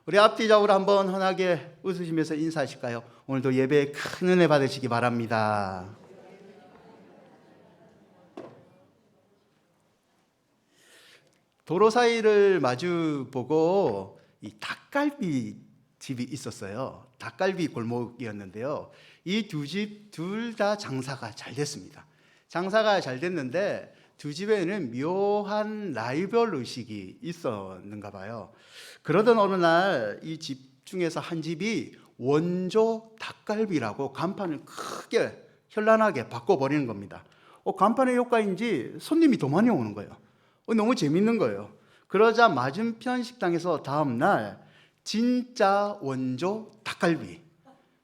우리 앞뒤적으로 한번 환하게 웃으시면서 인사하실까요? 오늘도 예배에 큰 은혜 받으시기 바랍니다. 도로 사이를 마주 보고 이 닭갈비 집이 있었어요. 닭갈비 골목이었는데요. 이 두 집 둘 다 장사가 잘 됐습니다. 장사가 잘 됐는데 두 집에는 묘한 라이벌 의식이 있었는가 봐요. 그러던 어느 날 이 집 중에서 한 집이 원조 닭갈비라고 간판을 크게 현란하게 바꿔버리는 겁니다. 간판의 효과인지 손님이 더 많이 오는 거예요. 너무 재밌는 거예요. 그러자 맞은편 식당에서 다음날 진짜 원조 닭갈비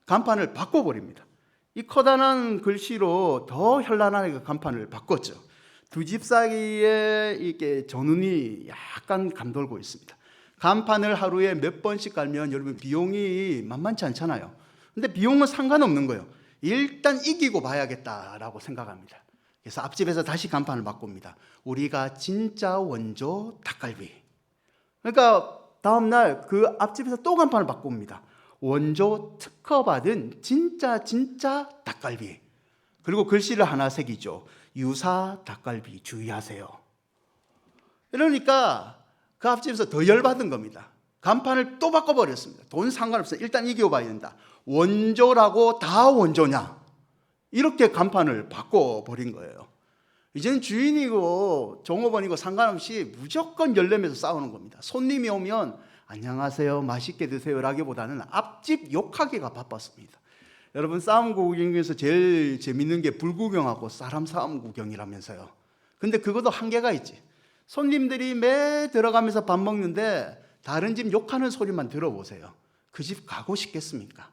간판을 바꿔버립니다. 이 커다란 글씨로 더 현란하게 간판을 바꿨죠. 두 집 사이에 이렇게 전운이 약간 감돌고 있습니다. 간판을 하루에 몇 번씩 깔면 여러분 비용이 만만치 않잖아요. 근데 비용은 상관없는 거예요. 일단 이기고 봐야겠다라고 생각합니다. 그래서 앞집에서 다시 간판을 바꿉니다. 우리가 진짜 원조 닭갈비. 그러니까 다음날 그 앞집에서 또 간판을 바꿉니다. 원조 특허받은 진짜 닭갈비. 그리고 글씨를 하나 새기죠. 유사 닭갈비 주의하세요. 이러니까 그 앞집에서 더 열받은 겁니다. 간판을 또 바꿔버렸습니다. 돈 상관없어요. 일단 이겨봐야 된다. 원조라고 다 원조냐? 이렇게 간판을 바꿔버린 거예요. 이제는 주인이고 종업원이고 상관없이 무조건 열내면서 싸우는 겁니다. 손님이 오면 안녕하세요, 맛있게 드세요 라기보다는 앞집 욕하기가 바빴습니다. 여러분, 싸움 구경 중에서 제일 재밌는 게 불구경하고 사람 싸움 구경이라면서요. 근데 그것도 한계가 있지. 손님들이 매 들어가면서 밥 먹는데 다른 집 욕하는 소리만 들어보세요. 그 집 가고 싶겠습니까?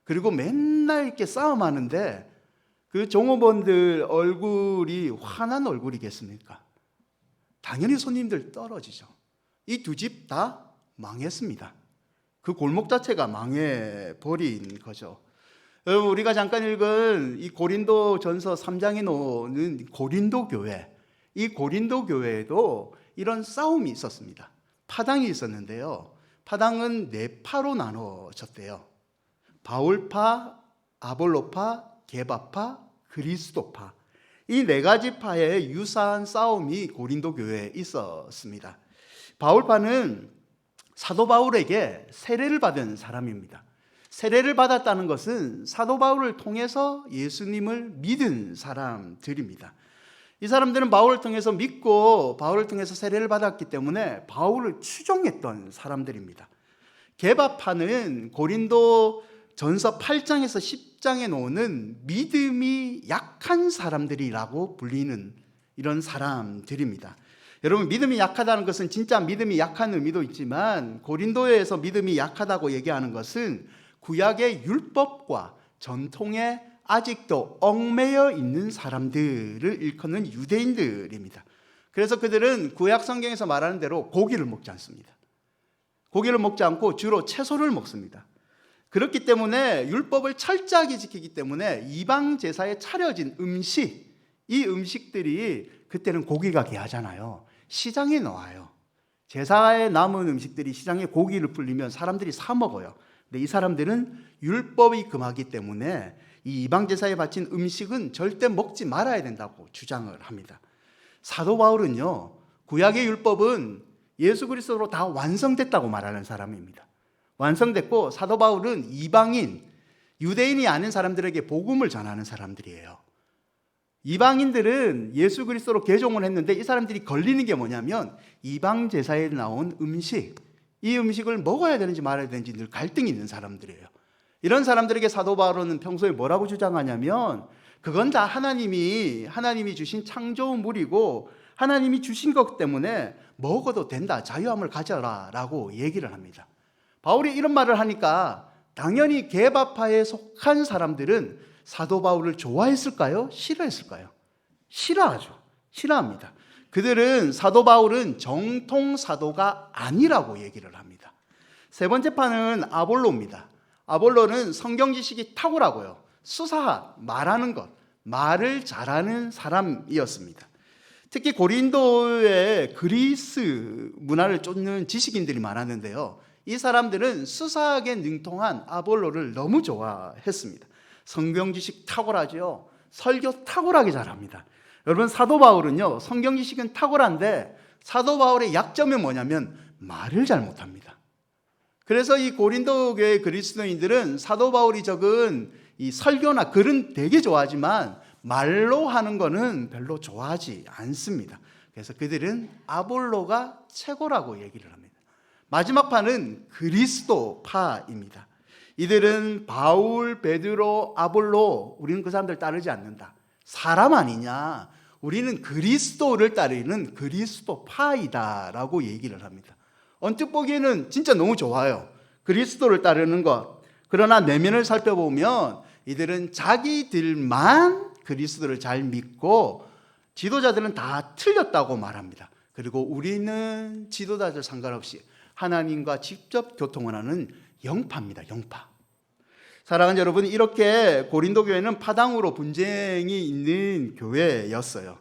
그리고 맨날 이렇게 싸움하는데 그 종업원들 얼굴이 화난 얼굴이겠습니까? 당연히 손님들 떨어지죠. 이 두 집 다 망했습니다. 그 골목 자체가 망해버린 거죠. 여러분, 우리가 잠깐 읽은 이 고린도 전서 3장에 나오는 고린도 교회, 이 고린도 교회에도 이런 싸움이 있었습니다. 파당이 있었는데요. 파당은 네 파로 나눠졌대요. 바울파, 아볼로파, 게바파, 그리스도파. 이 네 가지 파의 유사한 싸움이 고린도 교회에 있었습니다. 바울파는 사도 바울에게 세례를 받은 사람입니다. 세례를 받았다는 것은 사도 바울을 통해서 예수님을 믿은 사람들입니다. 이 사람들은 바울을 통해서 믿고 바울을 통해서 세례를 받았기 때문에 바울을 추종했던 사람들입니다. 게바파는 고린도 전서 8장에서 10장에 나오는 믿음이 약한 사람들이라고 불리는 이런 사람들입니다. 여러분, 믿음이 약하다는 것은 진짜 믿음이 약한 의미도 있지만 고린도에서 믿음이 약하다고 얘기하는 것은 구약의 율법과 전통에 아직도 얽매여 있는 사람들을 일컫는 유대인들입니다. 그래서 그들은 구약 성경에서 말하는 대로 고기를 먹지 않습니다. 고기를 먹지 않고 주로 채소를 먹습니다. 그렇기 때문에 율법을 철저하게 지키기 때문에 이방 제사에 차려진 음식, 이 음식들이 그때는 고기가 귀하잖아요. 시장에 나와요. 제사에 남은 음식들이 시장에 고기를 불리면 사람들이 사 먹어요. 근데 이 사람들은 율법이 금하기 때문에 이 이방 제사에 바친 음식은 절대 먹지 말아야 된다고 주장을 합니다. 사도 바울은요, 구약의 율법은 예수 그리스도로 다 완성됐다고 말하는 사람입니다. 완성됐고 사도 바울은 이방인, 유대인이 아닌 사람들에게 복음을 전하는 사람들이에요. 이방인들은 예수 그리스도로 개종을 했는데 이 사람들이 걸리는 게 뭐냐면 이방 제사에 나온 음식, 이 음식을 먹어야 되는지 말아야 되는지 늘 갈등이 있는 사람들이에요. 이런 사람들에게 사도 바울은 평소에 뭐라고 주장하냐면 그건 다 하나님이 주신 창조물이고 하나님이 주신 것 때문에 먹어도 된다, 자유함을 가져라 라고 얘기를 합니다. 바울이 이런 말을 하니까 당연히 게바파에 속한 사람들은 사도 바울을 좋아했을까요? 싫어했을까요? 싫어하죠. 싫어합니다. 그들은 사도 바울은 정통 사도가 아니라고 얘기를 합니다. 세 번째 파는 아볼로입니다. 아볼로는 성경 지식이 탁월하고요, 수사학, 말하는 것, 말을 잘하는 사람이었습니다. 특히 고린도에 그리스 문화를 쫓는 지식인들이 많았는데요, 이 사람들은 수사학에 능통한 아볼로를 너무 좋아했습니다. 성경 지식 탁월하죠. 설교 탁월하게 잘합니다. 여러분, 사도 바울은요, 성경 지식은 탁월한데 사도 바울의 약점이 뭐냐면 말을 잘 못합니다. 그래서 이 고린도 교회 그리스도인들은 사도 바울이 적은 이 설교나 글은 되게 좋아하지만 말로 하는 거는 별로 좋아하지 않습니다. 그래서 그들은 아볼로가 최고라고 얘기를 합니다. 마지막 파는 그리스도파입니다. 이들은 바울, 베드로, 아볼로, 우리는 그 사람들 따르지 않는다. 사람 아니냐? 우리는 그리스도를 따르는 그리스도파이다라고 얘기를 합니다. 언뜻 보기에는 진짜 너무 좋아요. 그리스도를 따르는 것. 그러나 내면을 살펴보면 이들은 자기들만 그리스도를 잘 믿고 지도자들은 다 틀렸다고 말합니다. 그리고 우리는 지도자들 상관없이 하나님과 직접 교통을 하는 영파입니다. 영파. 사랑하는 여러분, 이렇게 고린도 교회는 파당으로 분쟁이 있는 교회였어요.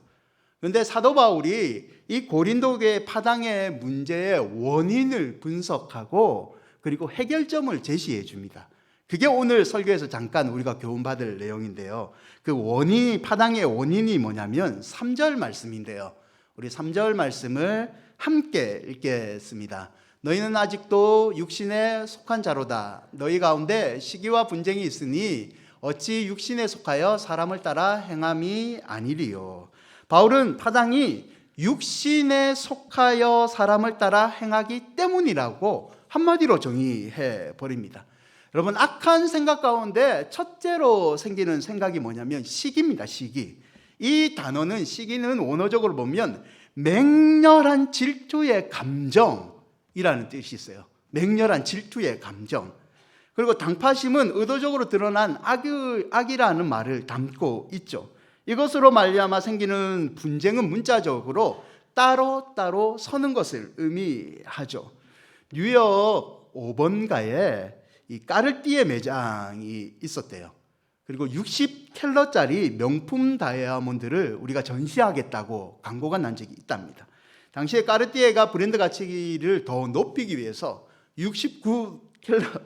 그런데 사도 바울이 이 고린도 교회 파당의 문제의 원인을 분석하고 그리고 해결점을 제시해 줍니다. 그게 오늘 설교에서 잠깐 우리가 교훈받을 내용인데요. 그 원인이, 파당의 원인이 뭐냐면 3절 말씀인데요. 우리 3절 말씀을 함께 읽겠습니다. 너희는 아직도 육신에 속한 자로다. 너희 가운데 시기와 분쟁이 있으니 어찌 육신에 속하여 사람을 따라 행함이 아니리요. 바울은 파당이 육신에 속하여 사람을 따라 행하기 때문이라고 한마디로 정의해 버립니다. 여러분, 악한 생각 가운데 첫째로 생기는 생각이 뭐냐면 시기입니다. 시기. 이 단어는, 시기는 원어적으로 보면 맹렬한 질투의 감정이라는 뜻이 있어요. 맹렬한 질투의 감정. 그리고 당파심은 의도적으로 드러난 악이라는 말을 담고 있죠. 이것으로 말미암아 생기는 분쟁은 문자적으로 따로 서는 것을 의미하죠. 뉴욕 5번가에 이 까르띠에 매장이 있었대요. 그리고 60캘럿짜리 명품 다이아몬드를 우리가 전시하겠다고 광고가 난 적이 있답니다. 당시에 까르띠에가 브랜드 가치를 더 높이기 위해서 69캘럿,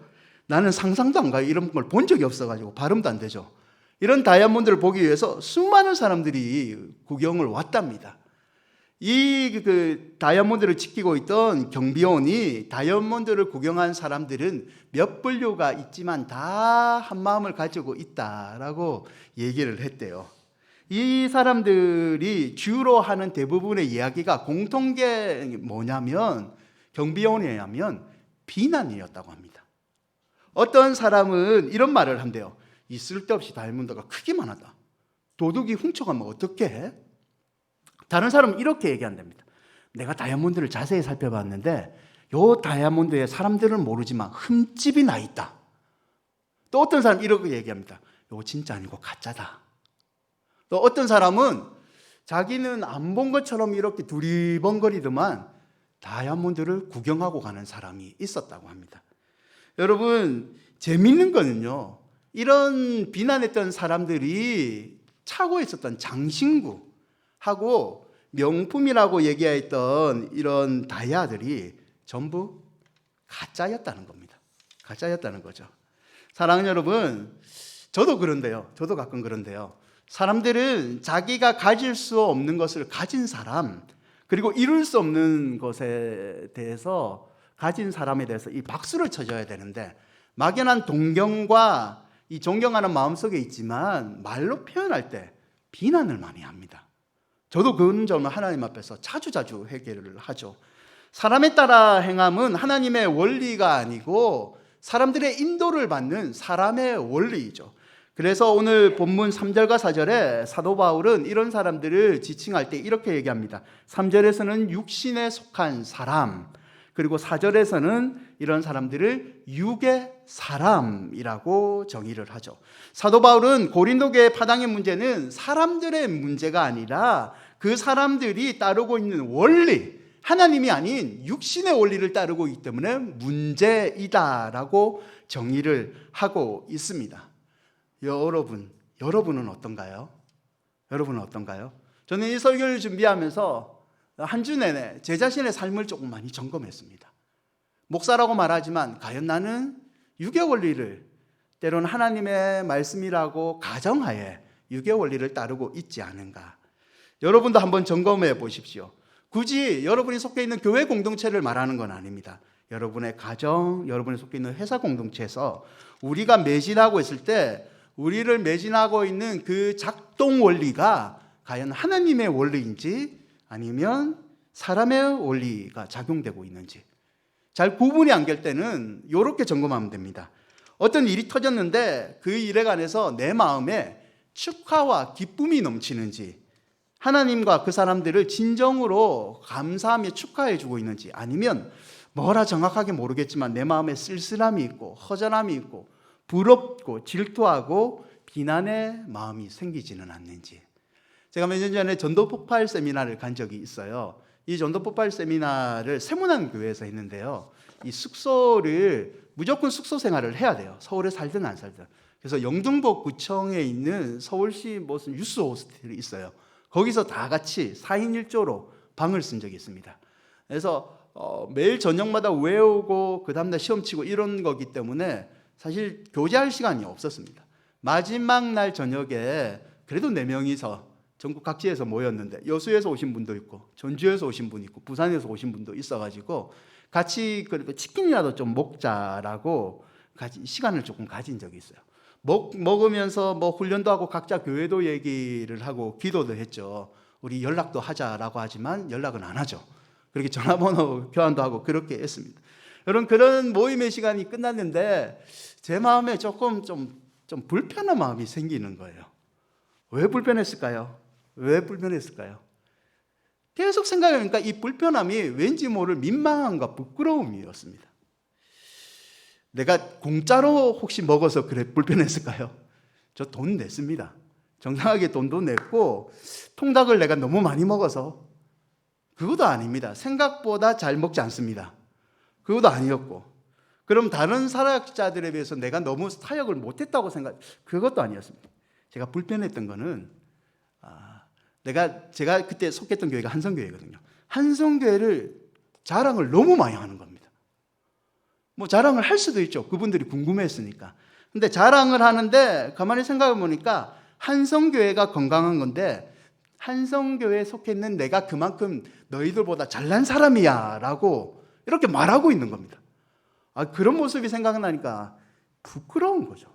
나는 상상도 안 가요. 이런 걸 본 적이 없어가지고 발음도 안 되죠. 이런 다이아몬드를 보기 위해서 수많은 사람들이 구경을 왔답니다. 이 다이아몬드를 지키고 있던 경비원이 다이아몬드를 구경한 사람들은 몇 분류가 있지만 다 한 마음을 가지고 있다라고 얘기를 했대요. 이 사람들이 주로 하는 대부분의 이야기가 공통게 뭐냐면, 경비원에 의하면 비난이었다고 합니다. 어떤 사람은 이런 말을 한대요. 이 쓸데없이 다이아몬드가 크기만 하다. 도둑이 훔쳐가면 어떡해? 다른 사람은 이렇게 얘기한답니다. 내가 다이아몬드를 자세히 살펴봤는데 요 다이아몬드에 사람들은 모르지만 흠집이 나 있다. 또 어떤 사람은 이렇게 얘기합니다. 요거 진짜 아니고 가짜다. 또 어떤 사람은 자기는 안 본 것처럼 이렇게 두리번거리더만 다이아몬드를 구경하고 가는 사람이 있었다고 합니다. 여러분, 재밌는 거는요, 이런 비난했던 사람들이 차고 있었던 장신구하고 명품이라고 얘기했던 이런 다이아들이 전부 가짜였다는 겁니다. 가짜였다는 거죠. 사랑하는 여러분, 저도 그런데요. 저도 가끔 그런데요. 사람들은 자기가 가질 수 없는 것을 가진 사람, 그리고 이룰 수 없는 것에 대해서, 가진 사람에 대해서 이 박수를 쳐줘야 되는데, 막연한 동경과 이 존경하는 마음속에 있지만 말로 표현할 때 비난을 많이 합니다. 저도 그런 점을 하나님 앞에서 자주 해결을 하죠. 사람에 따라 행함은 하나님의 원리가 아니고 사람들의 인도를 받는 사람의 원리이죠. 그래서 오늘 본문 3절과 4절에 사도 바울은 이런 사람들을 지칭할 때 이렇게 얘기합니다. 3절에서는 육신에 속한 사람, 그리고 4절에서는 이런 사람들을 육의 사람이라고 정의를 하죠. 사도 바울은 고린도 교회 파당의 문제는 사람들의 문제가 아니라 그 사람들이 따르고 있는 원리, 하나님이 아닌 육신의 원리를 따르고 있기 때문에 문제이다라고 정의를 하고 있습니다. 여러분은 어떤가요? 여러분은 어떤가요? 저는 이 설교를 준비하면서 한 주 내내 제 자신의 삶을 조금 많이 점검했습니다. 목사라고 말하지만 과연 나는 유교 원리를, 때로는 하나님의 말씀이라고 가정하에 유교 원리를 따르고 있지 않은가? 여러분도 한번 점검해 보십시오. 굳이 여러분이 속해 있는 교회 공동체를 말하는 건 아닙니다. 여러분의 가정, 여러분이 속해 있는 회사 공동체에서 우리가 매진하고 있을 때 우리를 매진하고 있는 그 작동 원리가 과연 하나님의 원리인지 아니면 사람의 원리가 작용되고 있는지 잘 구분이 안 될 때는 이렇게 점검하면 됩니다. 어떤 일이 터졌는데 그 일에 관해서 내 마음에 축하와 기쁨이 넘치는지, 하나님과 그 사람들을 진정으로 감사하며 축하해 주고 있는지, 아니면 뭐라 정확하게 모르겠지만 내 마음에 쓸쓸함이 있고 허전함이 있고 부럽고 질투하고 비난의 마음이 생기지는 않는지. 제가 몇 년 전에 전도폭발 세미나를 간 적이 있어요. 이 전도폭발 세미나를 세문안 교회에서 했는데요. 이 숙소를 무조건 숙소 생활을 해야 돼요. 서울에 살든 안 살든. 그래서 영등포 구청에 있는 서울시 무슨 유스 호스텔이 있어요. 거기서 다 같이 4인 1조로 방을 쓴 적이 있습니다. 그래서 매일 저녁마다 외우고 그 다음날 시험 치고 이런 거기 때문에 사실 교제할 시간이 없었습니다. 마지막 날 저녁에 그래도 4명이서 전국 각지에서 모였는데 여수에서 오신 분도 있고 전주에서 오신 분도 있고 부산에서 오신 분도 있어가지고 같이 그래도 치킨이라도 좀 먹자라고 시간을 조금 가진 적이 있어요. 먹으면서 뭐 훈련도 하고 각자 교회도 얘기를 하고 기도도 했죠. 우리 연락도 하자라고 하지만 연락은 안 하죠. 그렇게 전화번호 교환도 하고 그렇게 했습니다. 여러분, 그런 모임의 시간이 끝났는데 제 마음에 조금 좀 불편한 마음이 생기는 거예요. 왜 불편했을까요? 왜 불편했을까요? 계속 생각해보니까 이 불편함이 왠지 모를 민망함과 부끄러움이었습니다. 내가 공짜로 혹시 먹어서 그래 불편했을까요? 저 돈 냈습니다. 정당하게 돈도 냈고 통닭을 내가 너무 많이 먹어서 그것도 아닙니다. 생각보다 잘 먹지 않습니다. 그것도 아니었고, 그럼 다른 사역자들에 비해서 내가 너무 사역을 못했다고 그것도 아니었습니다. 제가 불편했던 거는 제가 그때 속했던 교회가 한성교회거든요. 한성교회를 자랑을 너무 많이 하는 겁니다. 뭐 자랑을 할 수도 있죠. 그분들이 궁금했으니까. 근데 자랑을 하는데 가만히 생각해 보니까 한성교회가 건강한 건데 한성교회에 속해 있는 내가 그만큼 너희들보다 잘난 사람이야 라고 이렇게 말하고 있는 겁니다. 그런 모습이 생각나니까 부끄러운 거죠.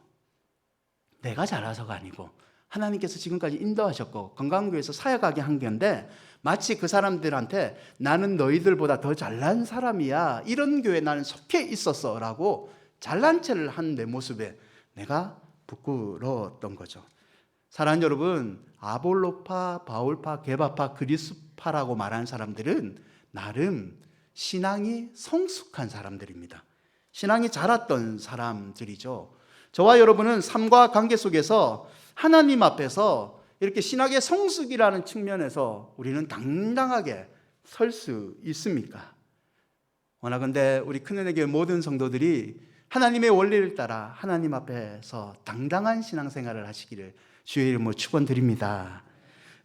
내가 잘나서가 아니고 하나님께서 지금까지 인도하셨고 건강교회에서 사역하게 한 건데 마치 그 사람들한테 나는 너희들보다 더 잘난 사람이야, 이런 교회에 나는 속해 있었어 라고 잘난 체를 한 내 모습에 내가 부끄러웠던 거죠. 사랑하는 여러분, 아볼로파, 바울파, 게바파, 그리스파라고 말하는 사람들은 나름 신앙이 성숙한 사람들입니다. 신앙이 자랐던 사람들이죠. 저와 여러분은 삶과 관계 속에서 하나님 앞에서 이렇게 신학의 성숙이라는 측면에서 우리는 당당하게 설 수 있습니까? 원하건대 우리 큰은혜 교회 모든 성도들이 하나님의 원리를 따라 하나님 앞에서 당당한 신앙생활을 하시기를 주의 이름으로 축원드립니다.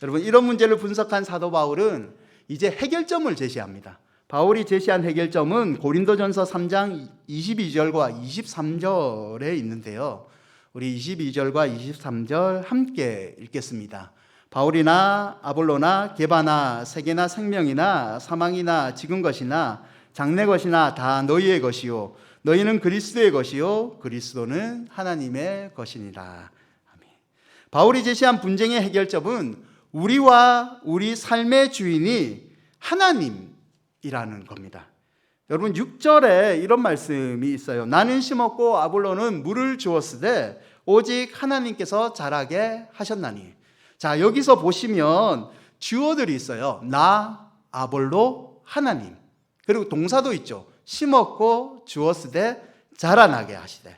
여러분, 이런 문제를 분석한 사도 바울은 이제 해결점을 제시합니다. 바울이 제시한 해결점은 고린도전서 3장 22절과 23절에 있는데요. 우리 22절과 23절 함께 읽겠습니다. 바울이나 아볼로나 게바나 세계나 생명이나 사망이나 지금 것이나 장래 것이나 다 너희의 것이요 너희는 그리스도의 것이요 그리스도는 하나님의 것이니라. 아멘. 바울이 제시한 분쟁의 해결점은 우리와 우리 삶의 주인이 하나님이라는 겁니다. 여러분, 6절에 이런 말씀이 있어요. 나는 심었고 아볼로는 물을 주었으되 오직 하나님께서 자라게 하셨나니. 자, 여기서 보시면 주어들이 있어요. 나, 아볼로, 하나님. 그리고 동사도 있죠. 심었고 주었으되 자라나게 하시되.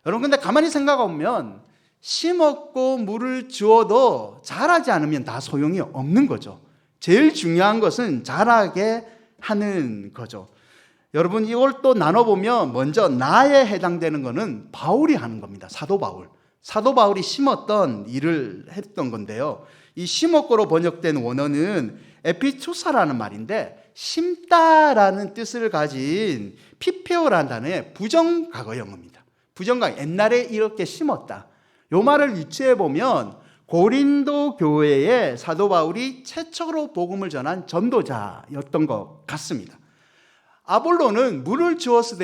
여러분, 근데 가만히 생각해 보면 심었고 물을 주어도 자라지 않으면 다 소용이 없는 거죠. 제일 중요한 것은 자라게 하는 거죠. 여러분, 이걸 또 나눠보면 먼저 나에 해당되는 것은 바울이 하는 겁니다. 사도 바울. 사도 바울이 심었던 일을 했던 건데요. 이 심었고로 번역된 원어는 에피투사라는 말인데 심다라는 뜻을 가진 피페오라는 단어의 부정과거형입니다. 부정과거, 옛날에 이렇게 심었다. 요 말을 유추해 보면 고린도 교회에 사도 바울이 최초로 복음을 전한 전도자였던 것 같습니다. 아볼로는 물을 주었을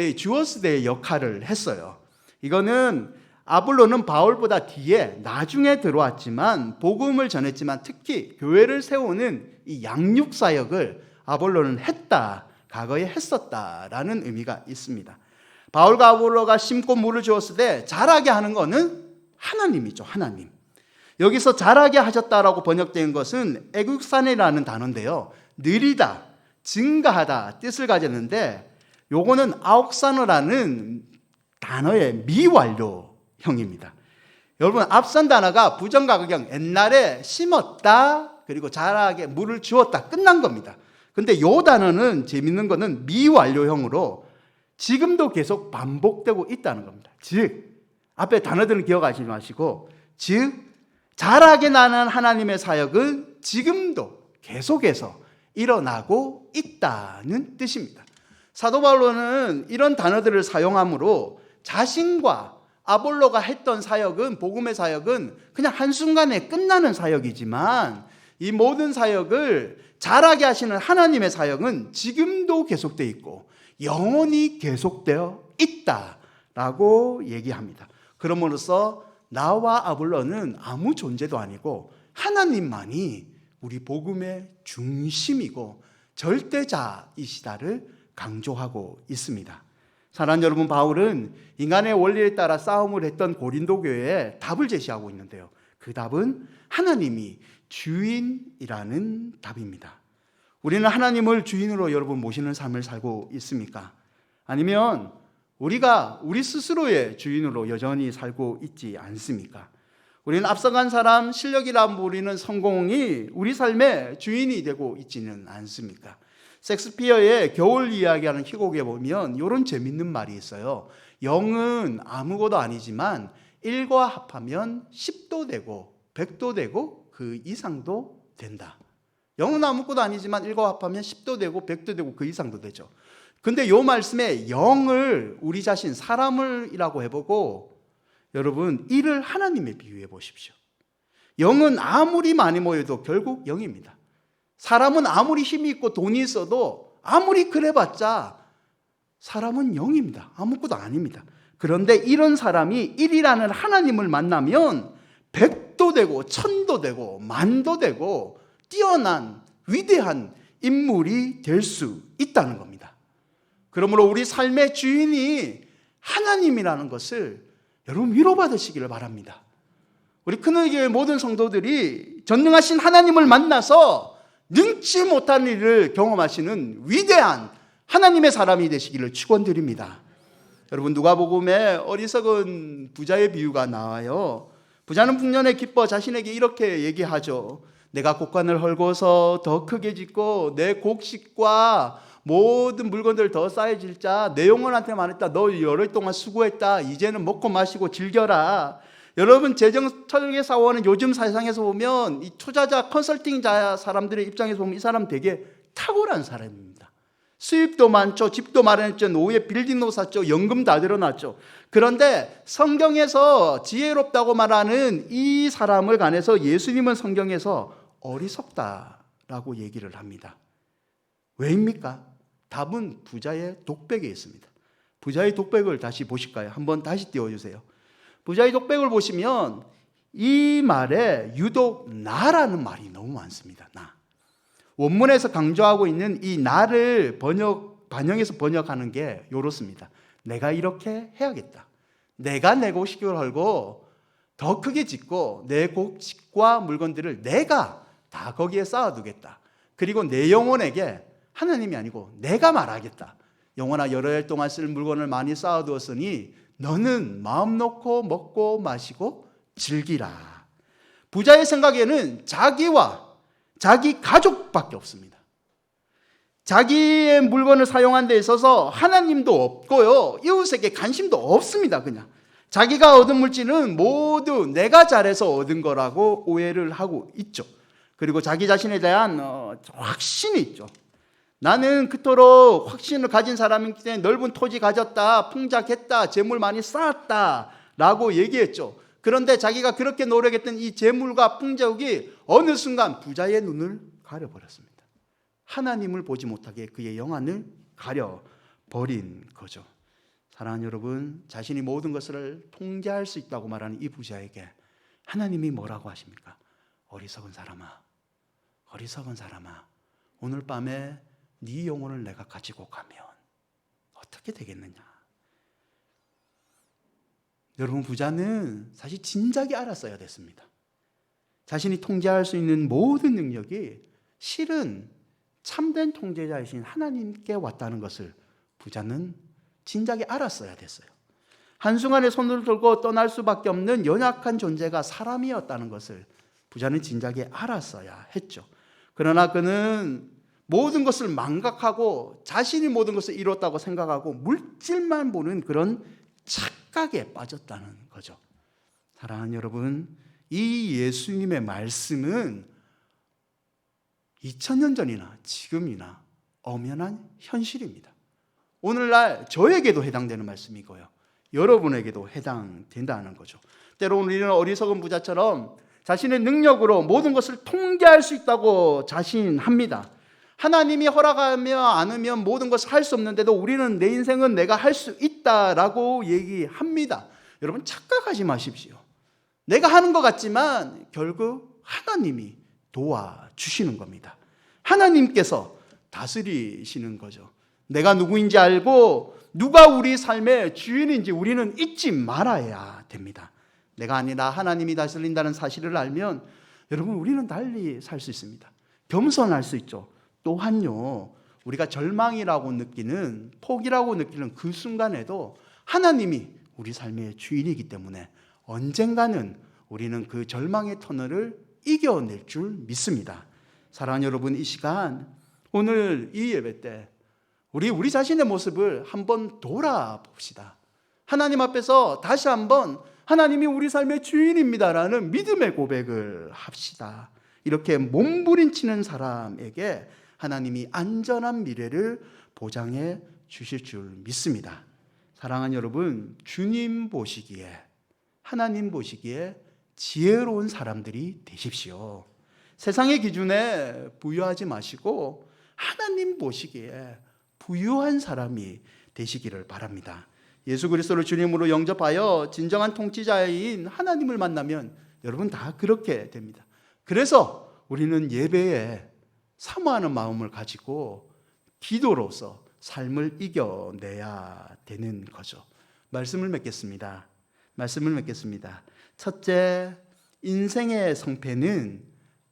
때의 역할을 했어요. 이거는 아볼로는 바울보다 뒤에 나중에 들어왔지만 복음을 전했지만 특히 교회를 세우는 이 양육 사역을 아볼로는 했다, 과거에 했었다라는 의미가 있습니다. 바울과 아볼로가 심고 물을 주었을 때 자라게 하는 것은 하나님이죠. 하나님. 여기서 자라게 하셨다라고 번역된 것은 에국산이라는 단어인데요, 느리다, 증가하다 뜻을 가졌는데 요거는 아옥사노라는 단어의 미완료형입니다. 여러분, 앞선 단어가 부정과거형, 옛날에 심었다 그리고 자라게 물을 주었다, 끝난 겁니다. 근데 요 단어는 재밌는 거는 미완료형으로 지금도 계속 반복되고 있다는 겁니다. 즉, 앞에 단어들은 기억하지 마시고, 즉 자라게 나는 하나님의 사역은 지금도 계속해서 일어나고 있다는 뜻입니다. 사도 바울은 이런 단어들을 사용함으로 자신과 아볼로가 했던 사역은, 복음의 사역은 그냥 한순간에 끝나는 사역이지만 이 모든 사역을 자라게 하시는 하나님의 사역은 지금도 계속되어 있고 영원히 계속되어 있다라고 얘기합니다. 그럼으로써 나와 아볼로는 아무 존재도 아니고 하나님만이 우리 복음의 중심이고 절대자이시다를 강조하고 있습니다. 사랑하는 여러분, 바울은 인간의 원리에 따라 싸움을 했던 고린도 교회에 답을 제시하고 있는데요, 그 답은 하나님이 주인이라는 답입니다. 우리는 하나님을 주인으로 여러분 모시는 삶을 살고 있습니까? 아니면 우리가 우리 스스로의 주인으로 여전히 살고 있지 않습니까? 우리는 앞서간 사람, 실력이라 부리는 성공이 우리 삶의 주인이 되고 있지는 않습니까? 섹스피어의 겨울 이야기하는 희곡에 보면 이런 재밌는 말이 있어요. 영은 아무것도 아니지만 1과 합하면 10도 되고 100도 되고 그 이상도 된다. 영은 아무것도 아니지만 1과 합하면 10도 되고 100도 되고 그 이상도 되죠. 근데 이 말씀에 영을 우리 자신, 사람을이라고 해보고 여러분, 이를 하나님에 비유해 보십시오. 영은 아무리 많이 모여도 결국 영입니다. 사람은 아무리 힘이 있고 돈이 있어도 아무리 그래봤자 사람은 영입니다. 아무것도 아닙니다. 그런데 이런 사람이 1이라는 하나님을 만나면 100도 되고 1000도 되고 만도 되고 뛰어난 위대한 인물이 될 수 있다는 겁니다. 그러므로 우리 삶의 주인이 하나님이라는 것을 여러분 위로받으시기를 바랍니다. 우리 큰의교회 모든 성도들이 전능하신 하나님을 만나서 능치 못한 일을 경험하시는 위대한 하나님의 사람이 되시기를 축원드립니다. 여러분, 누가복음에 어리석은 부자의 비유가 나와요. 부자는 풍년에 기뻐 자신에게 이렇게 얘기하죠. 내가 곡간을 헐고서 더 크게 짓고 내 곡식과 모든 물건들 더 쌓여질 자, 내 영혼한테 말했다. 너 열흘 동안 수고했다. 이제는 먹고 마시고 즐겨라. 여러분, 재정철학의 사원은 요즘 세상에서 보면 이 투자자, 컨설팅자 사람들의 입장에서 보면 이 사람 되게 탁월한 사람입니다. 수입도 많죠. 집도 마련했죠. 노후에 빌딩도 샀죠. 연금 다 들어놨죠. 그런데 성경에서 지혜롭다고 말하는 이 사람을 관해서 예수님은 성경에서 어리석다라고 얘기를 합니다. 왜입니까? 답은 부자의 독백에 있습니다. 부자의 독백을 다시 보실까요? 한번 다시 띄워주세요. 부자의 독백을 보시면 이 말에 유독 나라는 말이 너무 많습니다. 나. 원문에서 강조하고 있는 이 나를 반영해서 번역하는 게 이렇습니다. 내가 이렇게 해야겠다. 내가 내 곡식을 헐고 더 크게 짓고 내 곡식과 물건들을 내가 다 거기에 쌓아두겠다. 그리고 내 영혼에게 하나님이 아니고 내가 말하겠다. 영혼아, 여러 해 동안 쓸 물건을 많이 쌓아두었으니 너는 마음 놓고 먹고 마시고 즐기라. 부자의 생각에는 자기와 자기 가족밖에 없습니다. 자기의 물건을 사용한 데 있어서 하나님도 없고요, 이웃에게 관심도 없습니다. 그냥 자기가 얻은 물질은 모두 내가 잘해서 얻은 거라고 오해를 하고 있죠. 그리고 자기 자신에 대한 확신이 있죠. 나는 그토록 확신을 가진 사람이기 때문에 넓은 토지 가졌다, 풍작했다, 재물 많이 쌓았다 라고 얘기했죠. 그런데 자기가 그렇게 노력했던 이 재물과 풍족이 어느 순간 부자의 눈을 가려버렸습니다. 하나님을 보지 못하게 그의 영안을 가려버린 거죠. 사랑하는 여러분, 자신이 모든 것을 통제할 수 있다고 말하는 이 부자에게 하나님이 뭐라고 하십니까? 어리석은 사람아, 어리석은 사람아, 오늘 밤에 네 영혼을 내가 가지고 가면 어떻게 되겠느냐? 여러분, 부자는 사실 진작에 알았어야 됐습니다. 자신이 통제할 수 있는 모든 능력이 실은 참된 통제자이신 하나님께 왔다는 것을 부자는 진작에 알았어야 됐어요. 한순간에 손을 들고 떠날 수밖에 없는 연약한 존재가 사람이었다는 것을 부자는 진작에 알았어야 했죠. 그러나 그는 모든 것을 망각하고 자신이 모든 것을 이뤘다고 생각하고 물질만 보는 그런 착각에 빠졌다는 거죠. 사랑하는 여러분, 이 예수님의 말씀은 2000년 전이나 지금이나 엄연한 현실입니다. 오늘날 저에게도 해당되는 말씀이고요, 여러분에게도 해당된다는 거죠. 때로 우리는 어리석은 부자처럼 자신의 능력으로 모든 것을 통제할 수 있다고 자신합니다. 하나님이 허락하며 않으면 모든 것을 할 수 없는데도 우리는 내 인생은 내가 할 수 있다라고 얘기합니다. 여러분, 착각하지 마십시오. 내가 하는 것 같지만 결국 하나님이 도와주시는 겁니다. 하나님께서 다스리시는 거죠. 내가 누구인지 알고 누가 우리 삶의 주인인지 우리는 잊지 말아야 됩니다. 내가 아니라 하나님이 다스린다는 사실을 알면 여러분, 우리는 달리 살 수 있습니다. 겸손할 수 있죠. 또한요, 우리가 절망이라고 느끼는, 포기라고 느끼는 그 순간에도 하나님이 우리 삶의 주인이기 때문에 언젠가는 우리는 그 절망의 터널을 이겨낼 줄 믿습니다. 사랑하는 여러분, 이 시간, 오늘 이 예배 때 우리 자신의 모습을 한번 돌아봅시다. 하나님 앞에서 다시 한번 하나님이 우리 삶의 주인입니다라는 믿음의 고백을 합시다. 이렇게 몸부림치는 사람에게 하나님이 안전한 미래를 보장해 주실 줄 믿습니다. 사랑하는 여러분, 주님 보시기에, 하나님 보시기에 지혜로운 사람들이 되십시오. 세상의 기준에 부유하지 마시고 하나님 보시기에 부유한 사람이 되시기를 바랍니다. 예수 그리스도를 주님으로 영접하여 진정한 통치자인 하나님을 만나면 여러분 다 그렇게 됩니다. 그래서 우리는 예배에 사모하는 마음을 가지고 기도로서 삶을 이겨내야 되는 거죠. 말씀을 맺겠습니다. 첫째, 인생의 성패는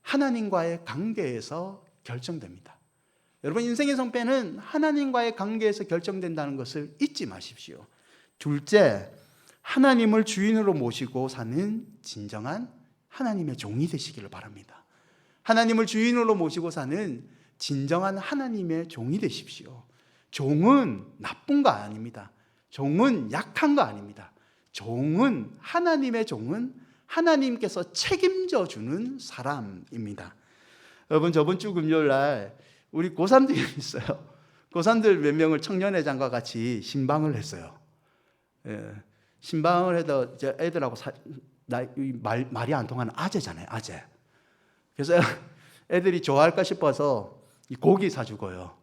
하나님과의 관계에서 결정됩니다. 여러분, 인생의 성패는 하나님과의 관계에서 결정된다는 것을 잊지 마십시오. 둘째, 하나님을 주인으로 모시고 사는 진정한 하나님의 종이 되시기를 바랍니다. 하나님을 주인으로 모시고 사는 진정한 하나님의 종이 되십시오. 종은 나쁜 거 아닙니다. 종은 약한 거 아닙니다. 하나님의 종은 하나님께서 책임져 주는 사람입니다. 여러분, 저번 주 금요일 날 우리 고3들이 있어요. 고3들 몇 명을 청년회장과 같이 신방을 했어요. 신방을 해도 애들하고 말이 안 통하는 아재잖아요, 아재. 그래서 애들이 좋아할까 싶어서 고기 사주고요.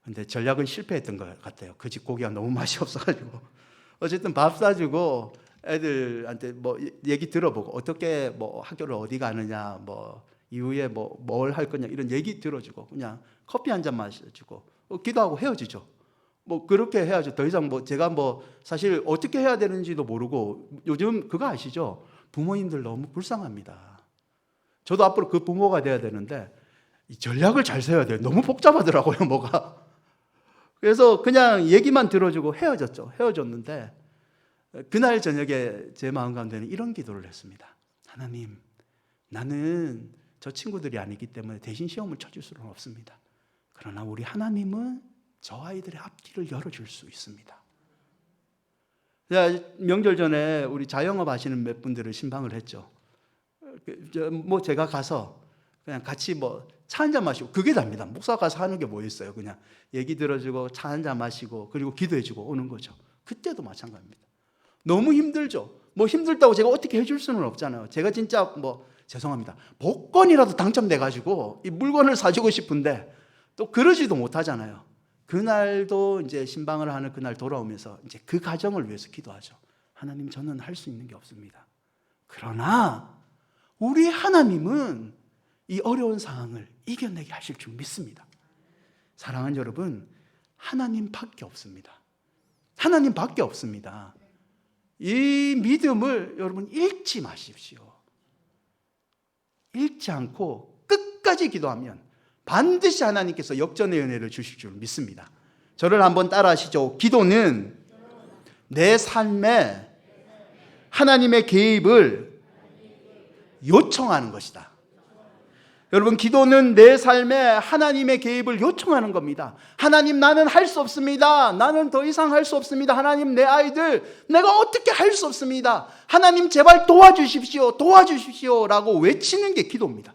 근데 전략은 실패했던 것 같아요. 그 집 고기가 너무 맛이 없어가지고. 어쨌든 밥 사주고 애들한테 뭐 얘기 들어보고 어떻게 뭐 학교를 어디 가느냐, 뭐 이후에 뭐 뭘 할 거냐 이런 얘기 들어주고 그냥 커피 한 잔 마셔주고 기도하고 헤어지죠. 뭐 그렇게 해야죠. 더 이상 뭐 제가 뭐 사실 어떻게 해야 되는지도 모르고 요즘 그거 아시죠? 부모님들 너무 불쌍합니다. 저도 앞으로 그 부모가 돼야 되는데 이 전략을 잘 세워야 돼요. 너무 복잡하더라고요, 뭐가. 그래서 그냥 얘기만 들어주고 헤어졌는데 그날 저녁에 제 마음 가운데는 이런 기도를 했습니다. 하나님, 나는 저 친구들이 아니기 때문에 대신 시험을 쳐줄 수는 없습니다. 그러나 우리 하나님은 저 아이들의 앞길을 열어줄 수 있습니다. 명절 전에 우리 자영업 하시는 몇 분들을 신방을 했죠. 뭐 제가 가서 그냥 같이 뭐 차 한잔 마시고, 그게 답니다. 목사 가서 하는 게 뭐 있어요? 그냥 얘기 들어주고 차 한잔 마시고 그리고 기도해주고 오는 거죠. 그때도 마찬가지입니다. 너무 힘들죠. 뭐 힘들다고 제가 어떻게 해줄 수는 없잖아요. 제가 진짜 뭐 죄송합니다, 복권이라도 당첨돼가지고 이 물건을 사주고 싶은데 또 그러지도 못하잖아요. 그날도 이제 신방을 하는 그날 돌아오면서 이제 그 가정을 위해서 기도하죠. 하나님, 저는 할 수 있는 게 없습니다. 그러나 우리 하나님은 이 어려운 상황을 이겨내게 하실 줄 믿습니다. 사랑하는 여러분, 하나님밖에 없습니다. 하나님밖에 없습니다. 이 믿음을 여러분 잃지 마십시오. 잃지 않고 끝까지 기도하면 반드시 하나님께서 역전의 은혜를 주실 줄 믿습니다. 저를 한번 따라 하시죠. 기도는 내 삶에 하나님의 개입을 요청하는 것이다. 여러분, 기도는 내 삶에 하나님의 개입을 요청하는 겁니다. 하나님, 나는 할 수 없습니다. 나는 더 이상 할 수 없습니다. 하나님, 내 아이들 내가 어떻게 할 수 없습니다. 하나님, 제발 도와주십시오. 도와주십시오 라고 외치는 게 기도입니다.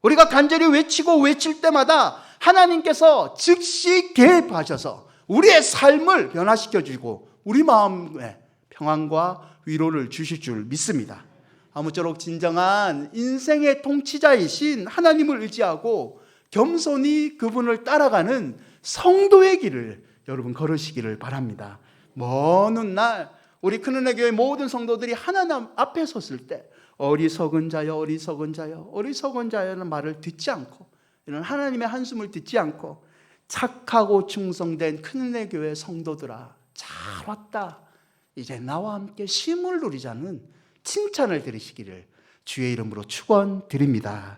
우리가 간절히 외치고 외칠 때마다 하나님께서 즉시 개입하셔서 우리의 삶을 변화시켜주고 우리 마음에 평안과 위로를 주실 줄 믿습니다. 아무쪼록 진정한 인생의 통치자이신 하나님을 의지하고 겸손히 그분을 따라가는 성도의 길을 여러분 걸으시기를 바랍니다. 먼 훗날 우리 큰은혜 교회 모든 성도들이 하나님 앞에 섰을 때 어리석은 자여, 어리석은 자여, 어리석은 자여는 말을 듣지 않고, 이런 하나님의 한숨을 듣지 않고 착하고 충성된 큰은혜 교회 성도들아, 잘 왔다, 이제 나와 함께 쉼을 누리자는 칭찬을 들으시기를 주의 이름으로 축원드립니다.